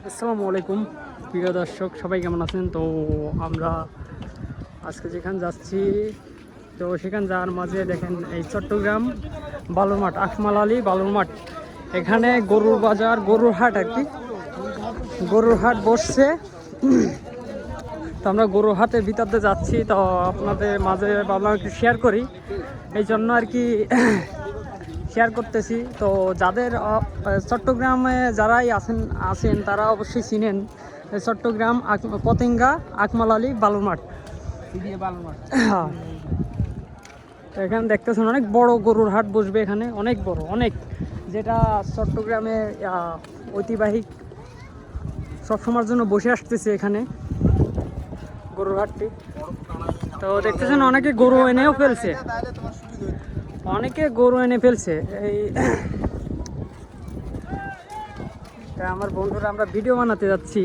আসসালামু আলাইকুম প্রিয় দর্শক, সবাই কেমন আছেন? তো আমরা আজকে যেখানে যাচ্ছি, তো সেখানে যাওয়ার মাঝে দেখেন এই চট্টগ্রাম বালুর মাঠ, আখমাল আলী বালুর মাঠ, এখানে গরুর বাজার, গরুর হাট আর কি, গরুর হাট বসছে। তো আমরা গরুর হাটের ভিতরতে যাচ্ছি, তো আপনাদের মাঝে ভাবলাম একটু শেয়ার করি, এই জন্য আর কি শেয়ার করতেছি। তো যাদের চট্টগ্রামে যারাই আছেন তারা অবশ্যই চিনেন চট্টগ্রাম পতেঙ্গা আখমাল আলী বালুর মাঠ। হ্যাঁ, তো এখানে দেখতেছেন অনেক বড় গরুর হাট বসবে এখানে, অনেক বড়, অনেক, যেটা চট্টগ্রামে ঐতিহাসিক সবসময়ের জন্য বসে আসতেছে এখানে গরুর হাটটি। তো দেখতেছেন অনেকে গরু এনেও ফেলছে, এই আমার বন্ধুরা, আমরা ভিডিও বানাতে যাচ্ছি,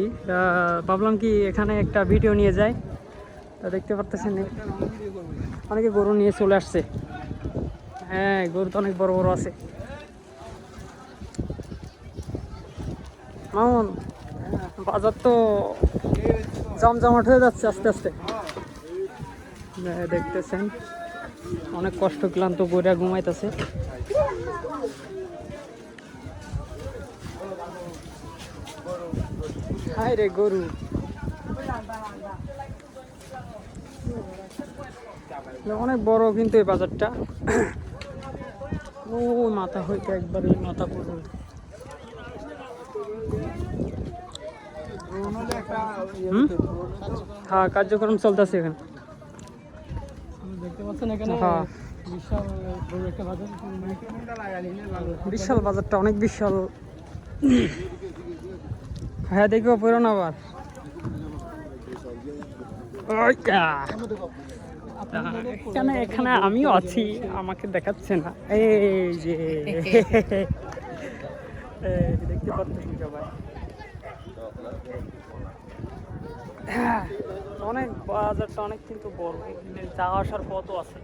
ভাবলাম কি এখানে একটা ভিডিও নিয়ে যাই। তো দেখতে পারতেছেন অনেকে গরু নিয়ে চলে আসছে। হ্যাঁ, গরু তো অনেক বড় বড় আছে। মামুন, বাজার তো জমজমাট হয়ে যাচ্ছে আস্তে আস্তে। দেখতেছেন অনেক কষ্ট ক্লান্ত করে ঘুমাইতেছে। হাই রে গরু, অনেক বড় কিন্তু এই বাজারটা। ও মাথা হইতে একবারে মাথা পড়ল। হ্যাঁ, কার্যক্রম চলতেছে এখানে, দেখতে পাচ্ছেন এখানে। হ্যাঁ, বিশাল বাজারটা, অনেক বিশাল। হ্যাঁ, দেখবো পড়ো না আবার। এখানে আমিও আছি, আমাকে দেখাচ্ছে না। এই যে দেখতে পাচ্ছেন সবাই, অনেক বাজারটা অনেক কিন্তু বড়, যাওয়া আসার পথও আছে।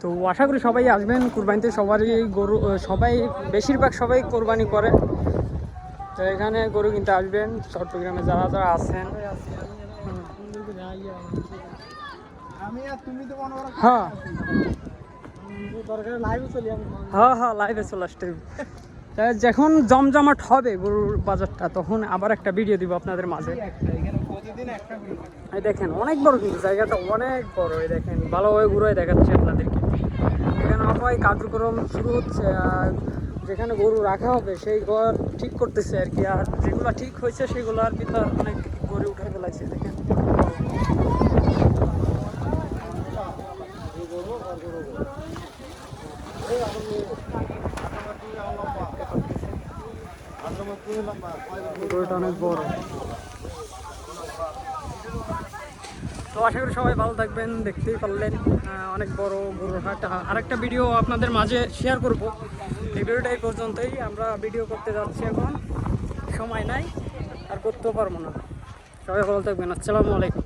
তো আশা করি সবাই আসবেন কুরবানিতে। সবারই গরু, সবাই বেশিরভাগ সবাই কোরবানি করে, তো এখানে গরু কিনতে আসবেন চট্টগ্রামে যারা যারা আছেন। হ্যাঁ হ্যাঁ হ্যাঁ, লাইভে চলে আসতে। যখন জমজমাট হবে গরুর বাজারটা, তখন আবার একটা ভিডিও দিব আপনাদের মাঝে। এই দেখেন অনেক বড় কিন্তু জায়গাটা, অনেক বড়। এই দেখেন ভালোভাবে ঘুরে দেখাচ্ছি আপনাদেরকে। এখানে অনেক কার্যক্রম শুরু হচ্ছে, যেখানে গরু রাখা হবে সেই ঘর ঠিক করতেছে আর কি। আর যেগুলো ঠিক হয়েছে সেগুলোর ভিতর অনেক গরু উঠে ফেলাইছে। দেখেন গরুটা অনেক বড়। তো আশা করি সবাই ভালো থাকবেন। দেখতেই পারলেন অনেক বড় গরুর হাট। আরেকটা ভিডিও আপনাদের মাঝে শেয়ার করব। এই ভিডিওটা এই পর্যন্তই। আমরা ভিডিও করতে যাচ্ছি এখন, সময় নাই আর করতেও পারবো না। সবাই ভালো থাকবেন। আসসালামু আলাইকুম।